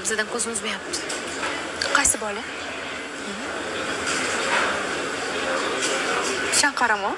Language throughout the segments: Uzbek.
Bizdan ko'zimiz uzmayapti. Qaysi bola? Shanqarami?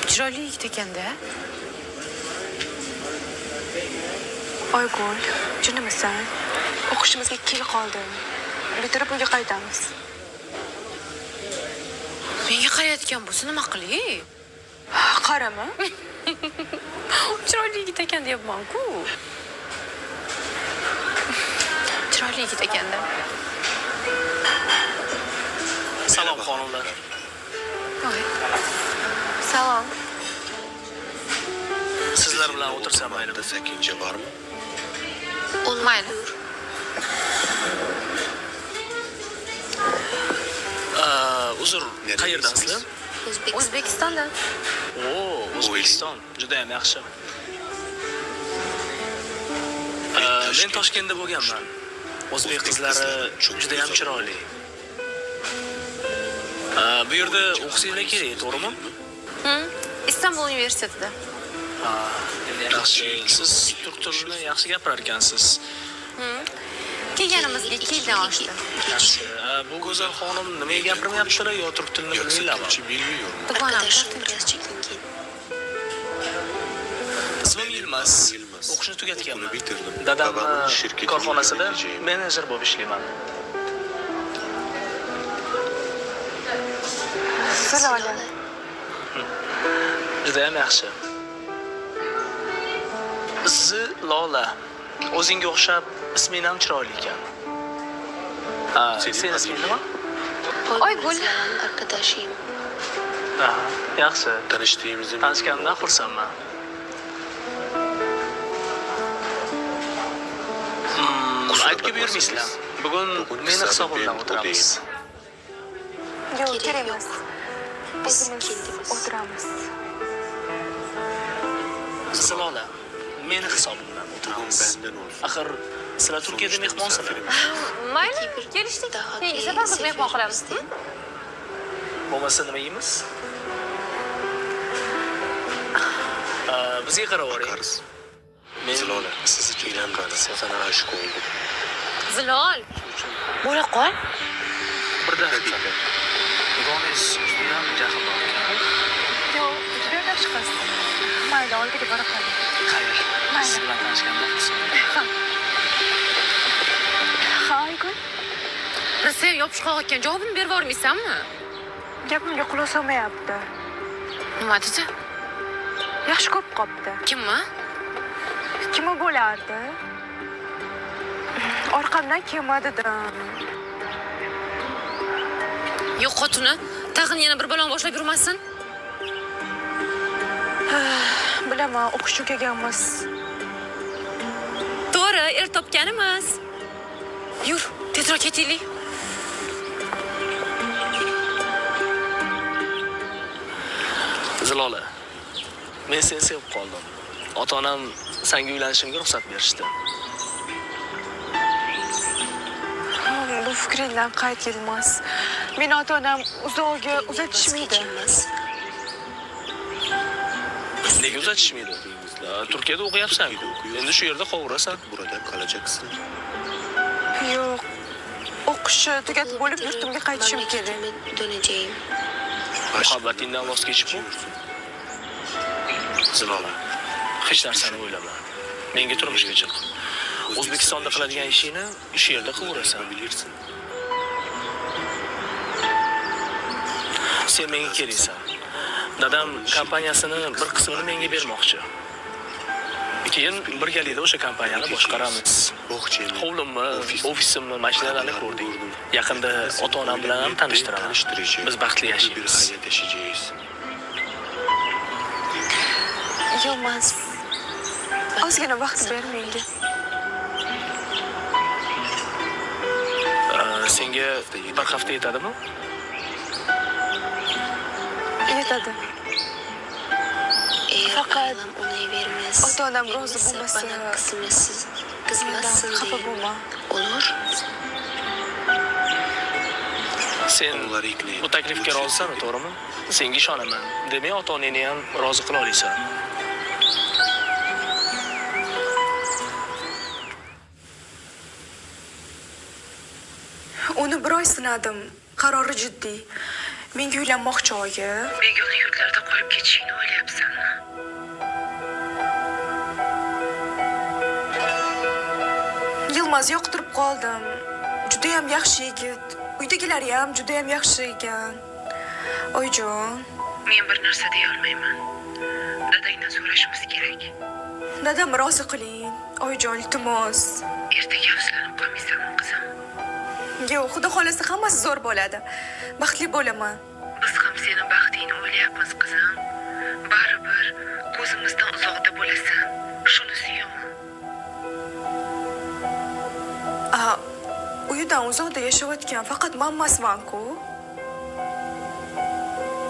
Chiroyli yigit ekanda. Oygul, jinimisan? O'qishimizga 2 yil qoldi. Bitirib uyga qaytamiz. Menga qarayotgan bo'lsa nima qilay? Qarama. Chiroyli yigit ekan deyapman-ku. Chiroyli yigit ekanda. Salom xonimlar. Salom. Sizlar bilan o'tirsam mayli. Sakincha bormi? Mayli. Uzr, qayerdansizlar? O'zbekistondan. O'zbekiston. Juda ham yaxshi. Men Toshkentda bo'lganman. O'zbek qizlari juda ham chiroyli. Bu yerda o'qisanglar kerak, to'g'rimi? Istanbul universitetida. Yaxshi. Siz turk tilini yaxshi gapirar ekansiz. Kelganimizga 2 yildan oshdi. Yaxshi. Bu go'zal xonim nimaga gapirmayaptilar yo turk tilini bilmaylarmi? Bilmiyorum. Dugonam Ismim Yilmaz. O'qishni tugatganman. Bitirdim. Dadam Babamın şirketi korxonasida yöneteceğim. menejer bo'lib ishlayman. Zilola. Juda ham yaxshi. Zilola. O'zingga o'xshab isming ham chiroyli ekan. Sen isming nima? Oygul. Arkadaşıyım. Yaxshi. Tanıştığımızı Tanishganimdan xursandman. Aytib buyurmaysizlar. Bugun meni hisobimdan o'tiramiz. Yo'q, Gerek kerak yok. emas. Biz O'zimiz kendimiz. o'tiramiz. Zilola, meni hisobimdan bugün o'tiramiz. benden olsun. Axir sizlar Turkiyada mehmonsizlar. Mayli, kelishdik. Daha Keyingi iyi safar biz mehmon qilamiz. Bo'lmasa nima yeymiz? Bizga qarab oling. Bakarız. Men Zilola, siz uchun inan bana. Sana aşık oldum. Zilol. Bo'la qol. birdan aytadi. Bugungiz juda ham jahldor ekan. Yo'q, juda yaxshi qiz. Mayli, oldiga bora qol. Xayr. Mayli. Siz bilan tanishganimdan xursandman. Ha, Oygul. Rossiya yopish qo'ygan javobini berib yubormaysanmi? Gapimga quloq solmayapti. Nima dedi? Yaxshi ko'p qopti. Kimmi? Kimi bo'lardi? Orqamdan kimi dedim. Yo'q, xotini. Tag'in yana bir balon boshlab yurmasin. Bilaman, o'qish tugaganmiz. To'g'ri, er topganimiz. Yur, tezroq ketaylik. Zilola, men seni sevib qoldim. Ota-onam senga uylanishimga ruxsat berishdi. Bu fikringdan qayt Yilmaz. Meni ota-onam uzoqqa uzatishmaydi. Vazgeçilmez. Nega uzatishmaydi? Turkiyada o'qiyapsan-ku. Endi shu yerda qovurasan. Burada kalacaksın. Yo'q. O'qishni tugatib bo'lib yurtimga qaytishim kerak. Memleketime döneceğim. Muhabbatingdan voz kechib Zilola, hech narsani o'ylama. Menga turmushga chiq. O'zbekistonda qiladigan ishingni shu yerda qilaverasan. Bilirsin. Sen menga keraksan. Dadam kompaniyasini bir qismini menga bermoqchi. Keyin birgalikda o'sha kompaniyani boshqaramiz. Bohçemi, Hovlimni, ofisimni, mashinalarni ko'rdik. Yaqinda ota-onam bilan ham tanishtiraman. Biz baxtli bir yashaymiz. hayat yaşayacağız. Yilmaz. Ozgina vaqt ber menga. Senga bir hafta yetadimi? Yetadi. Eğer Fakat ailem onay vermez. ota-onam rozi verilmezse bo'lmasa, bana kızmazsın Mendan xafa diye. bo'lma. Olur. Sen Onları ikna et. bu taklifga rozisanmi, to'g'rimi? Senga ishonaman. Demak, ota-onangni ham rozi qila olasan. Uni bir oy sinadim. Qarori jiddiy. Menga uylanmoqchi oyi. Begona yurtlarda qolib ketishingni o'ylayapsanmi? Yilmaz yoqtirib qoldim. Juda ham yaxshi yigit. Uydagilari ham juda ham yaxshi ekan. Oyijon, Men bir narsa deya olmayman. Dadangdan so'rashimiz kerak. dadam rozi qiling. Oyijon, iltimos. Ertaga afsuslanib qolmaysanmi, qizim? Yo'q, xudo xolasa hammasi zo'r bo'ladi. Baxtli bo'laman. Biz ham seni baxtingni o'ylayapmiz, qizim. Baribir ko'zimizdan uzoqda bo'lasan. Shunisi yomon. Uyidan uzoqda yashayotgan faqat men emasman-ku.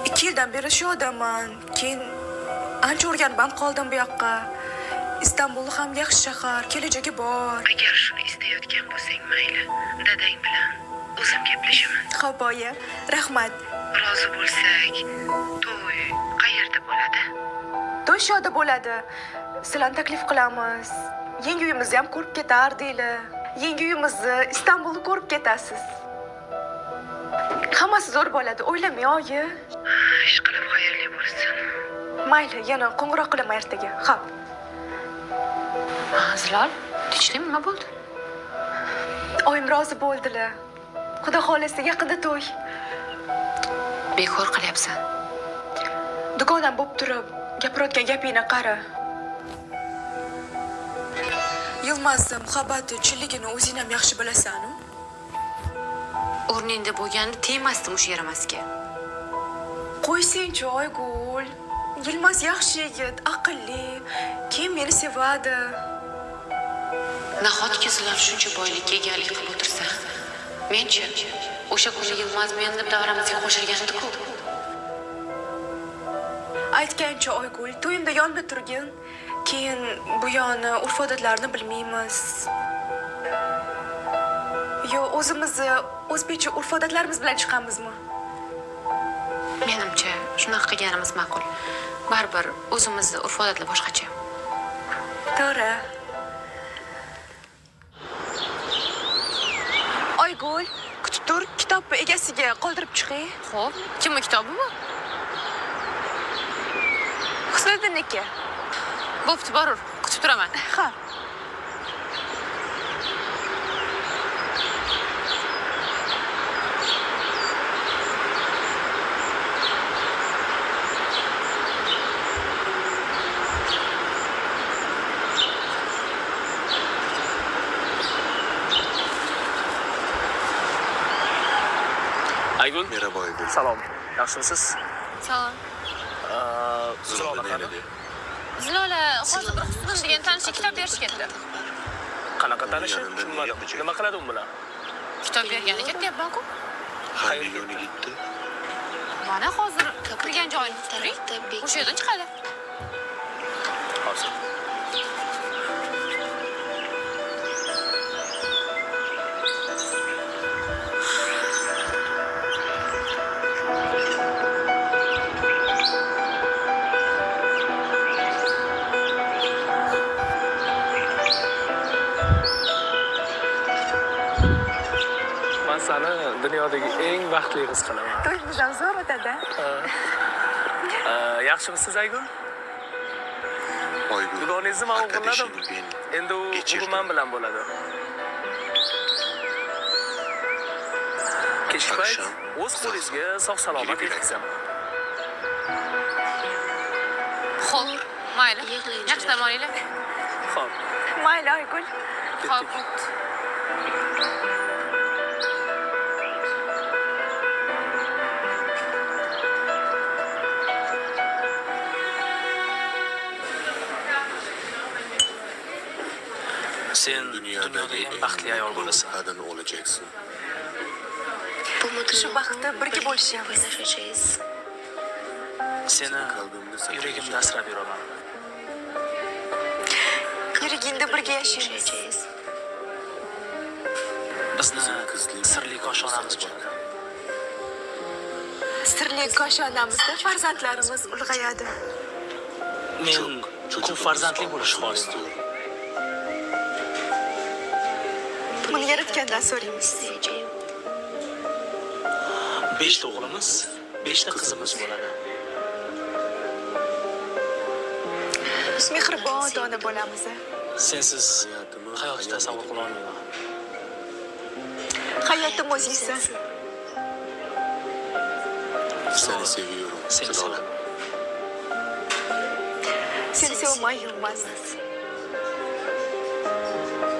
2 yildan beri shu odamman. Keyin ancha o'rganib ham qoldim bu yoqqa. Istanbul ham yaxshi shahar, kelajagi bor. Agar shuni istayotgan bo'lsang, mayli. Dadang bilan o'zim gaplashaman. Xo'p, oyi, rahmat. Rozi bo'lsak, to'y qayerda bo'ladi? To'y shoda bo'ladi. Sizlarni taklif qilamiz. Yangi uyimizni ham ko'rib ketar deylar. Yangi uyimizni Istanbulni ko'rib ketasiz. Hammasi zo'r bo'ladi, o'ylamang, oyi. Ishqilib xayrli bo'lsin. Mayli, yana qo'ng'iroq qilaman ertaga. Xo'p. Zilol, tinchlikmi, nima bo'ldi? Oyim rozi bo'ldilar. Xudo xolasa yaqinda to'y. Bekor qilyapsan. Dugonam bo'lib turib, gapirayotgan gapingni qara. Yilmazning muhabbati, chinligini o'zing ham yaxshi bilasan-ku. O'rningda bo'lganda tegmasdim o'sha yaramasga. Qo'ysang-chi, Oygul. Yilmaz yaxshi yigit, aqlli. Keyin meni sevadi. Nahotki Zilol shuncha boylikka egalik qilib o'tirsa, men-chi o'sha kuni Yilmaz meni deb davramizga qo'shilgandi-ku. Aytgancha Oygul, to'yimda yonda turgin. Keyin bu yoni urf-odatlarni bilmaymiz. Yo, o'zimizni o'zbekcha urf-odatlarimiz bilan chiqamizmi? Menimcha shunaqa qilganimiz ma'qul. Baribir o'zimizni urf-odatlar boshqacha. To'g'ri. Oygul, kutib tur, kitobni egasiga qoldirib chiqing. Xo'p, kimning kitobi bu? Husniddiniki. Bo'pti, borur. Kutib turaman. Ha. Aygul. Merhaba Aygul. Salom. Yaxshimisiz? Salom. Zilola qani? nerede? Zilola hozir bir Husniddin degan tanishi kitob berish ketdi. Qanaqa tanishi? Yanında Tushunmadim. yapacak? Nima qiladi u bilan? Kitob bergani ketyapman-ku. Hangi yöne gitti? Mana hozir kirgan joyini turing. O'sha yerdan chiqadi. Hozir. Men seni dunyodagi eng baxtli qiz qilaman. To'yimiz ham zo'r o'tadi. Yaxshimisiz Aygul? Aygul. Dugoningizni men o'g'irladim. Arkadaşını Endi u Geçirdim. bugun men bilan bo'ladi. Kechki payt Akşam o'z qo'lingizga sog'-salomat Yürü bir ay. yetkazam. Xo'p, mayli. Yig'lang. Yaxshi dam olinglar. Xo'p. Mayli, Oygul. Xo'p. Sen dunyodagi eng baxtli ayol bo'lasan. kadın olacaksın. Shu vaqtda birga bo'lishamiz. O'ynashacağız. Seni Kaldığımda sen yuragimda asrab yuraman. Yuragingda birga yashaymiz. Yaşayacağız. Bizni Bizim kızlığımız sirli koshonamiz bor. Sirli koshonamizda farzandlarimiz ulg'ayadi. Men ko'p farzandli bo'lishni xohlayman. istiyorum. Buni yaratgandan so'raymiz. İsteyeceğim. 5 ta o'g'limiz, 5 ta qizimiz bo'ladi. Biz mehribon ona bo'lamiz. Sensiz hayotni tasavvur qila olmayman. Hayotim o'zingsan. Seni seviyorum. Seni Sıralar. sevaman. Seni sevmay yılmaz.